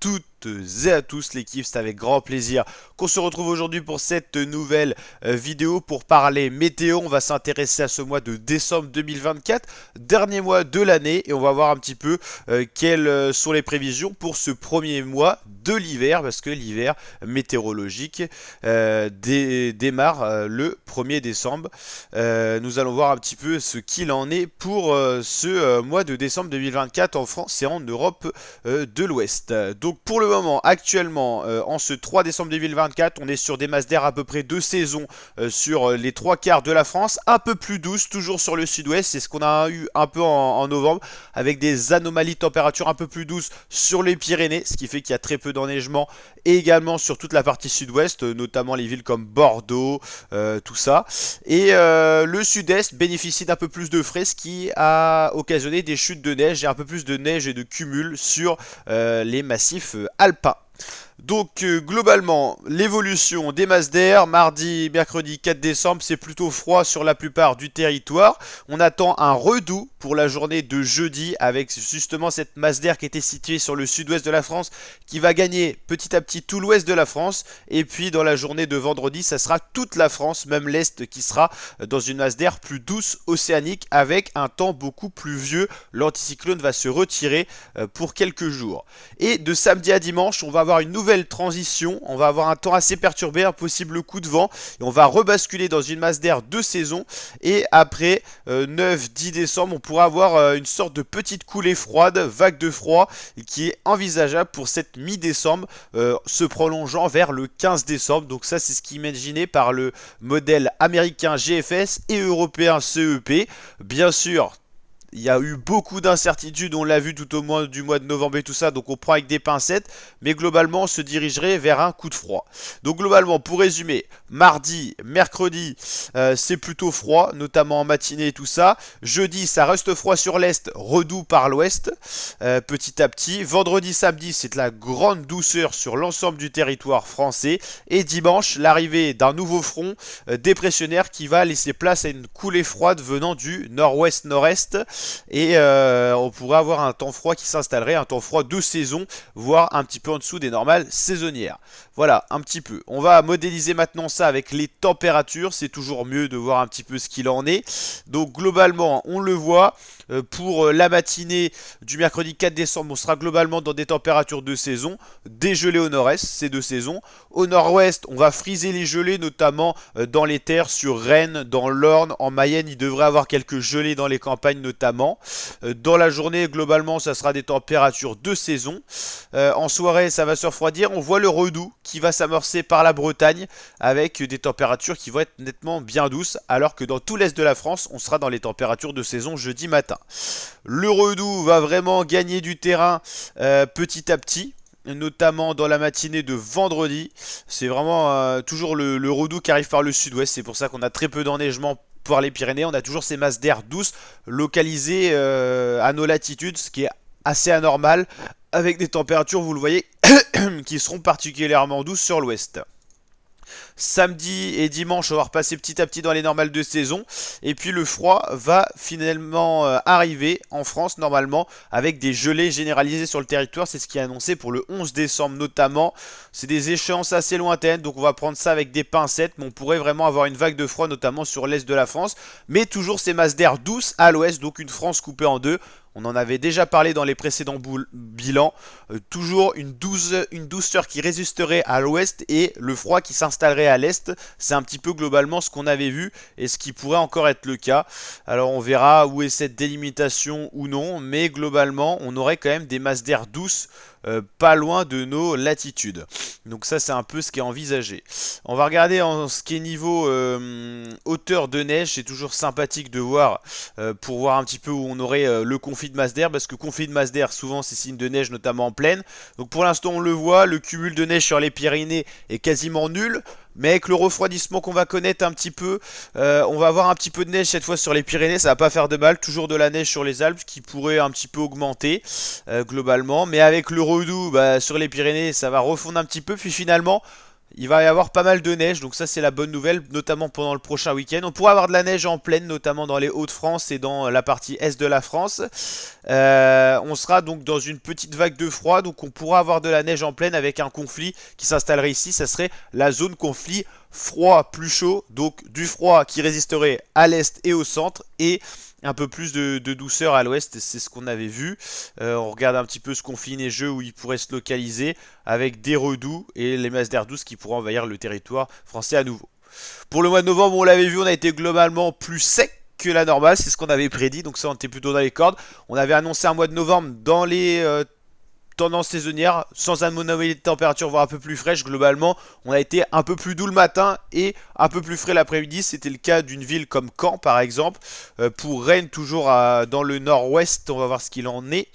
toutes et à tous l'équipe, c'est avec grand plaisir qu'on se retrouve aujourd'hui pour cette nouvelle vidéo pour parler météo. On va s'intéresser à ce mois de décembre 2024, dernier mois de l'année, et on va voir un petit peu quelles sont les prévisions pour ce premier mois de l'hiver, parce que l'hiver météorologique démarre le 1er décembre. Nous allons voir un petit peu ce qu'il en est pour ce mois de décembre 2024 en France et en Europe de l'Ouest. Donc pour le moment, actuellement, en ce 3 décembre 2024, on est sur des masses d'air à peu près de saison sur les trois quarts de la France, un peu plus douce, toujours sur le sud-ouest, c'est ce qu'on a eu un peu en novembre, avec des anomalies de température un peu plus douces sur les Pyrénées, ce qui fait qu'il y a très peu d'enneigement, et également sur toute la partie sud-ouest, notamment les villes comme Bordeaux, tout ça. Et le sud-est bénéficie d'un peu plus de frais, ce qui a occasionné des chutes de neige et un peu plus de neige et de cumul sur les massifs alpins. Donc globalement, l'évolution des masses d'air, mardi, mercredi 4 décembre, c'est plutôt froid sur la plupart du territoire. On attend un redout pour la journée de jeudi avec justement cette masse d'air qui était située sur le sud-ouest de la France qui va gagner petit à petit tout l'ouest de la France. Et puis dans la journée de vendredi, ça sera toute la France, même l'est qui sera dans une masse d'air plus douce océanique avec un temps beaucoup plus vieux. L'anticyclone va se retirer pour quelques jours. Et de samedi à dimanche, on va avoir une nouvelle transition, on va avoir un temps assez perturbé, un possible coup de vent, et on va rebasculer dans une masse d'air de saison, et après 9-10 décembre, on pourra avoir une sorte de petite coulée froide, vague de froid, qui est envisageable pour cette mi-décembre, se prolongeant vers le 15 décembre, donc ça c'est ce qui est imaginé par le modèle américain GFS et européen CEP, bien sûr. Il y a eu beaucoup d'incertitudes, on l'a vu tout au moins du mois de novembre et tout ça, donc on prend avec des pincettes, mais globalement on se dirigerait vers un coup de froid. Donc globalement, pour résumer, mardi, mercredi, c'est plutôt froid, notamment en matinée et tout ça. Jeudi, ça reste froid sur l'est, redout par l'ouest, petit à petit. Vendredi, samedi, c'est de la grande douceur sur l'ensemble du territoire français. Et dimanche, l'arrivée d'un nouveau front dépressionnaire qui va laisser place à une coulée froide venant du nord-ouest-nord-est. Et on pourrait avoir un temps froid qui s'installerait, un temps froid de saison, voire un petit peu en dessous des normales saisonnières. Voilà, un petit peu. On va modéliser maintenant ça avec les températures, c'est toujours mieux de voir un petit peu ce qu'il en est. Donc globalement, on le voit, pour la matinée du mercredi 4 décembre, on sera globalement dans des températures de saison, dégelées au nord-est, c'est de saison. Au nord-ouest, on va friser les gelées, notamment dans les terres sur Rennes, dans l'Orne, en Mayenne, il devrait avoir quelques gelées dans les campagnes notamment. Dans la journée, globalement, ça sera des températures de saison. En soirée, ça va se refroidir. On voit le redout qui va s'amorcer par la Bretagne avec des températures qui vont être nettement bien douces, alors que dans tout l'est de la France, on sera dans les températures de saison jeudi matin. Le redout va vraiment gagner du terrain petit à petit, notamment dans la matinée de vendredi. C'est vraiment toujours le redout qui arrive par le sud-ouest. C'est pour ça qu'on a très peu d'enneigement par les Pyrénées. On a toujours ces masses d'air douces localisées à nos latitudes, ce qui est assez anormal, avec des températures, vous le voyez, qui seront particulièrement douces sur l'ouest. Samedi et dimanche, on va repasser petit à petit dans les normales de saison. Et puis le froid va finalement arriver en France normalement avec des gelées généralisées sur le territoire. C'est ce qui est annoncé pour le 11 décembre notamment. C'est des échéances assez lointaines, donc on va prendre ça avec des pincettes. Mais on pourrait vraiment avoir une vague de froid notamment sur l'est de la France. Mais toujours ces masses d'air douces à l'ouest, donc une France coupée en deux. On en avait déjà parlé dans les précédents bilans. Toujours une douceur qui résisterait à l'ouest et le froid qui s'installerait à l'est. C'est un petit peu globalement ce qu'on avait vu et ce qui pourrait encore être le cas. Alors on verra où est cette délimitation ou non, mais globalement on aurait quand même des masses d'air douces pas loin de nos latitudes. Donc ça c'est un peu ce qui est envisagé. On va regarder en ce qui est niveau hauteur de neige. C'est toujours sympathique de voir pour voir un petit peu où on aurait le conflit de masse d'air, parce que conflit de masse d'air souvent c'est signe de neige notamment en plaine. Donc pour l'instant on le voit, le cumul de neige sur les Pyrénées est quasiment nul. Mais avec le refroidissement qu'on va connaître un petit peu, on va avoir un petit peu de neige cette fois sur les Pyrénées, ça va pas faire de mal. Toujours de la neige sur les Alpes qui pourrait un petit peu augmenter globalement. Mais avec le redout sur les Pyrénées, ça va refondre un petit peu. Puis finalement, Il va y avoir pas mal de neige, donc ça c'est la bonne nouvelle, notamment pendant le prochain week-end. On pourra avoir de la neige en plaine, notamment dans les Hauts-de-France et dans la partie est de la France. On sera donc dans une petite vague de froid, donc on pourra avoir de la neige en plaine avec un conflit qui s'installerait ici. Ça serait la zone conflit froid plus chaud, donc du froid qui résisterait à l'est et au centre, et un peu plus de douceur à l'ouest, c'est ce qu'on avait vu. On regarde un petit peu ce conflit neigeux où il pourrait se localiser avec des redoux et les masses d'air douce qui pourraient envahir le territoire français à nouveau. Pour le mois de novembre, on l'avait vu, on a été globalement plus sec que la normale, c'est ce qu'on avait prédit, donc ça on était plutôt dans les cordes. On avait annoncé un mois de novembre dans les tendance saisonnière, sans anomalie de température, voire un peu plus fraîche. Globalement, on a été un peu plus doux le matin et un peu plus frais l'après-midi. C'était le cas d'une ville comme Caen, par exemple. Pour Rennes, toujours dans le nord-ouest, on va voir ce qu'il en est.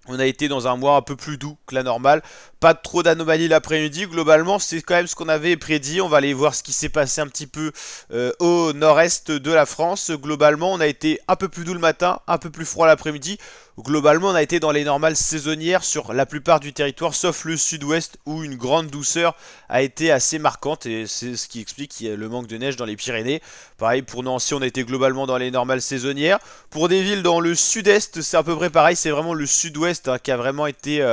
On a été dans un mois un peu plus doux que la normale. Pas trop d'anomalies l'après-midi. Globalement, c'est quand même ce qu'on avait prédit. On va aller voir ce qui s'est passé un petit peu au nord-est de la France. Globalement, on a été un peu plus doux le matin, un peu plus froid l'après-midi. Globalement, on a été dans les normales saisonnières sur la plupart du territoire, sauf le sud-ouest où une grande douceur a été assez marquante. Et c'est ce qui explique le manque de neige dans les Pyrénées. Pareil, pour Nancy, on a été globalement dans les normales saisonnières. Pour des villes dans le sud-est, c'est à peu près pareil. C'est vraiment le sud-ouest qui a vraiment été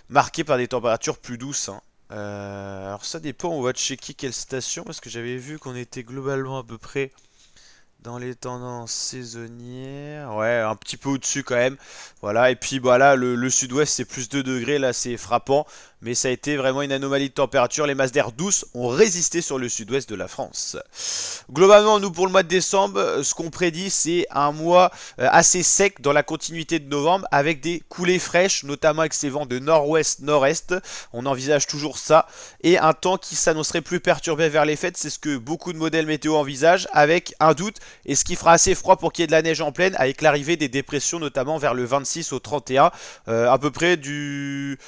marqué par des températures plus douces. Alors ça dépend, on va checker quelle station, parce que j'avais vu qu'on était globalement à peu près dans les tendances saisonnières. Ouais, un petit peu au-dessus quand même. Voilà, et puis voilà, le sud-ouest c'est plus 2 degrés, là c'est frappant. Mais ça a été vraiment une anomalie de température. Les masses d'air douces ont résisté sur le sud-ouest de la France. Globalement, nous pour le mois de décembre, ce qu'on prédit c'est un mois assez sec dans la continuité de novembre, avec des coulées fraîches, notamment avec ces vents de nord-ouest-nord-est. On envisage toujours ça. Et un temps qui s'annoncerait plus perturbé vers les fêtes, c'est ce que beaucoup de modèles météo envisagent, avec un doute, et ce qui fera assez froid pour qu'il y ait de la neige en plaine, avec l'arrivée des dépressions, notamment vers le 26 au 31, à peu près du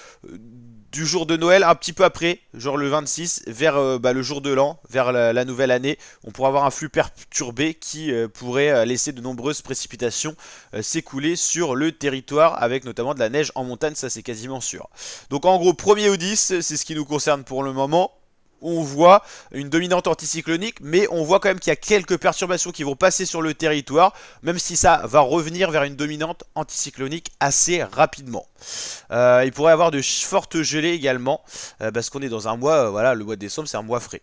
jour de Noël, un petit peu après, genre le 26, vers le jour de l'an, vers la nouvelle année. On pourra avoir un flux perturbé qui pourrait laisser de nombreuses précipitations s'écouler sur le territoire, avec notamment de la neige en montagne, ça c'est quasiment sûr. Donc en gros, 1er au 10, c'est ce qui nous concerne pour le moment. On voit une dominante anticyclonique, mais on voit quand même qu'il y a quelques perturbations qui vont passer sur le territoire, même si ça va revenir vers une dominante anticyclonique assez rapidement. Il pourrait y avoir de fortes gelées également, parce qu'on est dans un mois, voilà, le mois de décembre c'est un mois frais.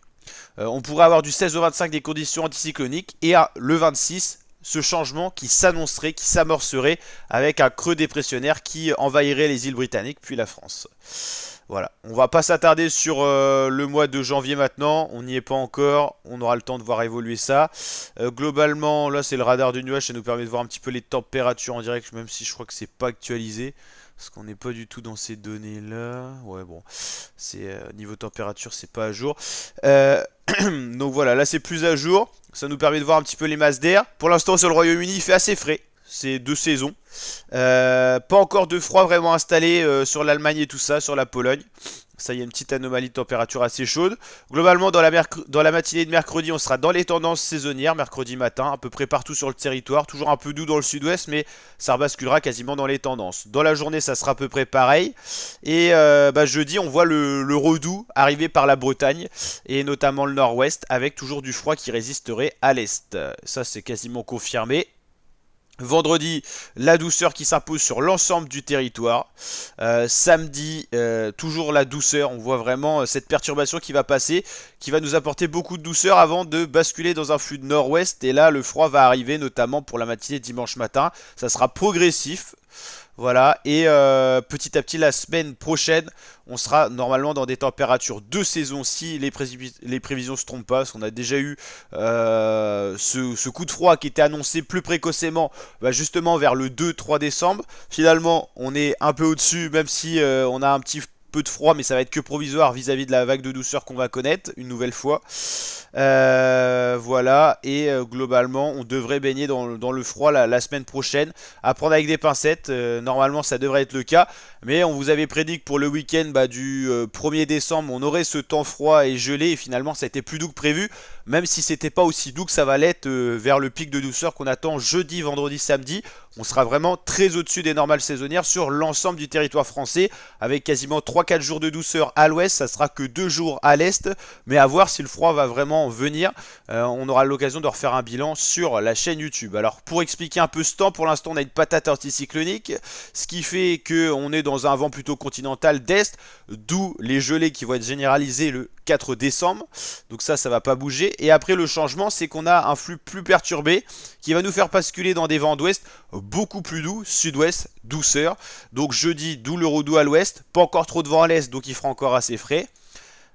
On pourrait avoir du 16 au 25 des conditions anticycloniques, et le 26, ce changement qui s'annoncerait, qui s'amorcerait avec un creux dépressionnaire qui envahirait les îles britanniques puis la France. Voilà, on va pas s'attarder sur le mois de janvier maintenant, on n'y est pas encore, on aura le temps de voir évoluer ça. Globalement, là c'est le radar du nuage, ça nous permet de voir un petit peu les températures en direct, même si je crois que c'est pas actualisé. Parce qu'on n'est pas du tout dans ces données là. Ouais bon, c'est niveau température c'est pas à jour. Donc voilà, là c'est plus à jour. Ça nous permet de voir un petit peu les masses d'air. Pour l'instant sur le Royaume-Uni il fait assez frais. C'est 2 saisons. Pas encore de froid vraiment installé sur l'Allemagne et tout ça, sur la Pologne. Ça, il y a une petite anomalie de température assez chaude. Globalement, dans la matinée de mercredi, on sera dans les tendances saisonnières, mercredi matin, à peu près partout sur le territoire. Toujours un peu doux dans le sud-ouest, mais ça rebasculera quasiment dans les tendances. Dans la journée, ça sera à peu près pareil. Et jeudi, on voit le redoux arriver par la Bretagne, et notamment le nord-ouest, avec toujours du froid qui résisterait à l'est. Ça, c'est quasiment confirmé. Vendredi, la douceur qui s'impose sur l'ensemble du territoire. Samedi, toujours la douceur. On voit vraiment cette perturbation qui va passer, qui va nous apporter beaucoup de douceur avant de basculer dans un flux de nord-ouest. Et là, le froid va arriver, notamment pour la matinée de dimanche matin. Ça sera progressif. Voilà, et petit à petit la semaine prochaine, on sera normalement dans des températures de saison si les prévisions se trompent pas, parce qu'on a déjà eu ce coup de froid qui était annoncé plus précocement, justement vers le 2-3 décembre. Finalement, on est un peu au-dessus, même si on a un petit peu de froid, mais ça va être que provisoire vis-à-vis de la vague de douceur qu'on va connaître une nouvelle fois. Voilà, et globalement, on devrait baigner dans le froid la semaine prochaine. À prendre avec des pincettes, normalement ça devrait être le cas. Mais on vous avait prédit que pour le week-end du 1er décembre, on aurait ce temps froid et gelé, et finalement ça a été plus doux que prévu. même si c'était pas aussi doux que ça va l'être vers le pic de douceur qu'on attend jeudi, vendredi, samedi. On sera vraiment très au-dessus des normales saisonnières sur l'ensemble du territoire français, avec quasiment 3-4 jours de douceur à l'ouest, ça sera que 2 jours à l'est, mais à voir si le froid va vraiment venir. On aura l'occasion de refaire un bilan sur la chaîne YouTube. Alors pour expliquer un peu ce temps, pour l'instant on a une patate anticyclonique, ce qui fait qu'on est dans un vent plutôt continental d'est, d'où les gelées qui vont être généralisées le 4 décembre. Donc ça va pas bouger. Et après le changement, c'est qu'on a un flux plus perturbé qui va nous faire basculer dans des vents d'ouest beaucoup plus doux, sud-ouest, douceur. Donc jeudi, d'où le redoux à l'ouest, pas encore trop de vent à l'est, donc il fera encore assez frais.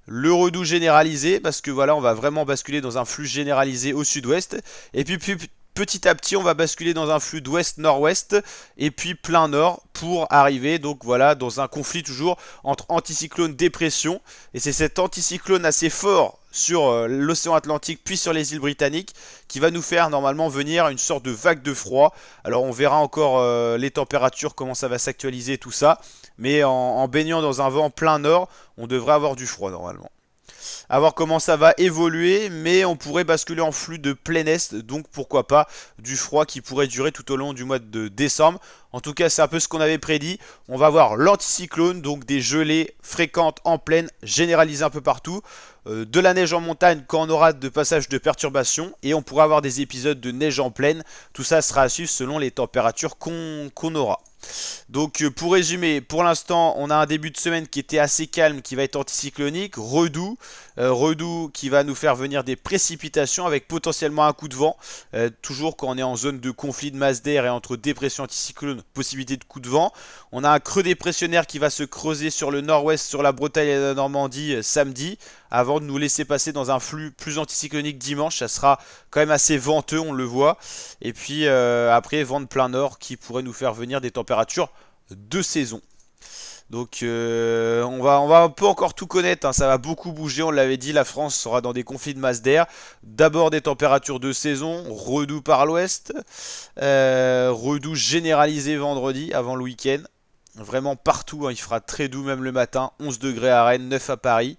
Le redoux généralisé, parce que voilà, on va vraiment basculer dans un flux généralisé au sud-ouest. Et puis petit à petit, on va basculer dans un flux d'ouest-nord-ouest et puis plein nord pour arriver, donc voilà, dans un conflit toujours entre anticyclone dépression. Et c'est cet anticyclone assez fort sur l'océan Atlantique puis sur les îles britanniques qui va nous faire normalement venir une sorte de vague de froid. Alors on verra encore les températures, comment ça va s'actualiser, tout ça. Mais en baignant dans un vent plein nord, on devrait avoir du froid normalement. À voir comment ça va évoluer, mais on pourrait basculer en flux de plein est, donc pourquoi pas du froid qui pourrait durer tout au long du mois de décembre. En tout cas, c'est un peu ce qu'on avait prédit. On va voir l'anticyclone, donc des gelées fréquentes en plaine, généralisées un peu partout. De la neige en montagne quand on aura de passages de perturbations. Et on pourra avoir des épisodes de neige en plaine. Tout ça sera à suivre selon les températures qu'on aura. Donc pour résumer, pour l'instant on a un début de semaine qui était assez calme, qui va être anticyclonique, redoux, redoux qui va nous faire venir des précipitations avec potentiellement un coup de vent, toujours quand on est en zone de conflit de masse d'air et entre dépression anticyclone, possibilité de coup de vent. On a un creux dépressionnaire qui va se creuser sur le nord-ouest, sur la Bretagne et la Normandie samedi, avant de nous laisser passer dans un flux plus anticyclonique dimanche. Ça sera quand même assez venteux, on le voit. Et puis après, vent de plein nord qui pourrait nous faire venir des températures de saison. Donc on va un peu encore tout connaître, hein. Ça va beaucoup bouger, on l'avait dit, la France sera dans des conflits de masse d'air. D'abord des températures de saison, redoux par l'ouest, redoux généralisé vendredi avant le week-end. Vraiment partout, hein, il fera très doux même le matin, 11 degrés à Rennes, 9 à Paris,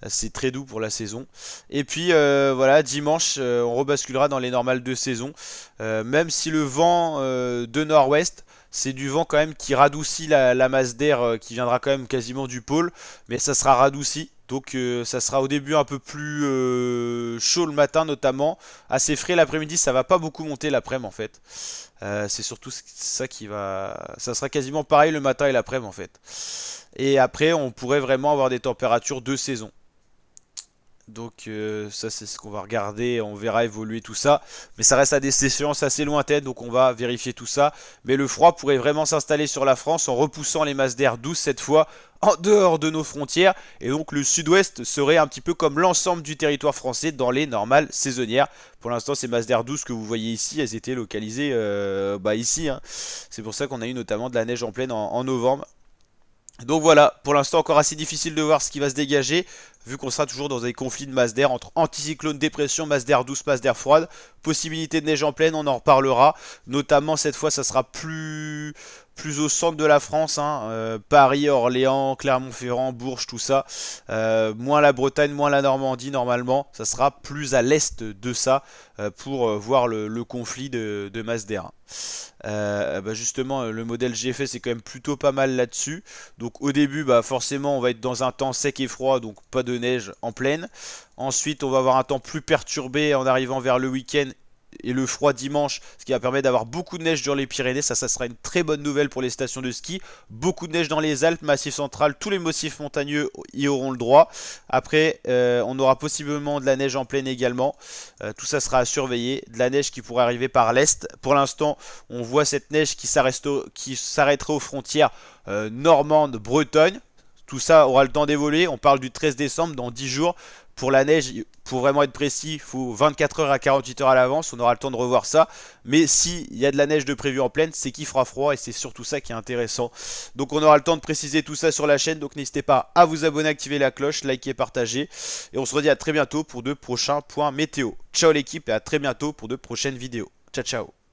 c'est très doux pour la saison. Et puis voilà, dimanche on rebasculera dans les normales de saison, même si le vent de nord-ouest, c'est du vent quand même qui radoucit la masse d'air qui viendra quand même quasiment du pôle, mais ça sera radouci. Donc ça sera au début un peu plus chaud le matin notamment, assez frais l'après-midi, ça va pas beaucoup monter l'après-midi en fait. C'est surtout ça qui va... Ça sera quasiment pareil le matin et l'après-midi en fait. Et après on pourrait vraiment avoir des températures de saison. Donc ça c'est ce qu'on va regarder, on verra évoluer tout ça. Mais ça reste à des échéances assez lointaines, donc on va vérifier tout ça. Mais le froid pourrait vraiment s'installer sur la France en repoussant les masses d'air douces cette fois en dehors de nos frontières. Et donc le sud-ouest serait un petit peu comme l'ensemble du territoire français dans les normales saisonnières. Pour l'instant ces masses d'air douces que vous voyez ici, elles étaient localisées ici, hein. C'est pour ça qu'on a eu notamment de la neige en pleine en novembre. Donc voilà, pour l'instant encore assez difficile de voir ce qui va se dégager, vu qu'on sera toujours dans des conflits de masse d'air entre anticyclone, dépression, masse d'air douce, masse d'air froide. Possibilité de neige en pleine, on en reparlera. Notamment cette fois, ça sera plus au centre de la France, hein, Paris, Orléans, Clermont-Ferrand, Bourges, tout ça. Moins la Bretagne, moins la Normandie normalement. Ça sera plus à l'est de ça pour voir le conflit de masse d'air. Justement le modèle que j'ai fait c'est quand même plutôt pas mal là-dessus. Donc au début forcément on va être dans un temps sec et froid, donc pas de neige en pleine. Ensuite on va avoir un temps plus perturbé en arrivant vers le week-end et le froid dimanche, ce qui va permettre d'avoir beaucoup de neige dans les Pyrénées. Ça sera une très bonne nouvelle pour les stations de ski. Beaucoup de neige dans les Alpes, Massif central, tous les massifs montagneux y auront le droit. Après on aura possiblement de la neige en pleine également. Tout ça sera à surveiller. De la neige qui pourrait arriver par l'est. Pour l'instant on voit cette neige qui s'arrêterait aux frontières normandes, Bretagne. Tout ça aura le temps d'évoluer. On parle du 13 décembre, dans 10 jours. Pour la neige, pour vraiment être précis, il faut 24 heures à 48 heures à l'avance. On aura le temps de revoir ça. Mais s'il y a de la neige de prévu en pleine, c'est qu'il fera froid. Et c'est surtout ça qui est intéressant. Donc on aura le temps de préciser tout ça sur la chaîne. Donc n'hésitez pas à vous abonner, activer la cloche, liker, partager. Et on se redit à très bientôt pour de prochains points météo. Ciao l'équipe et à très bientôt pour de prochaines vidéos. Ciao ciao.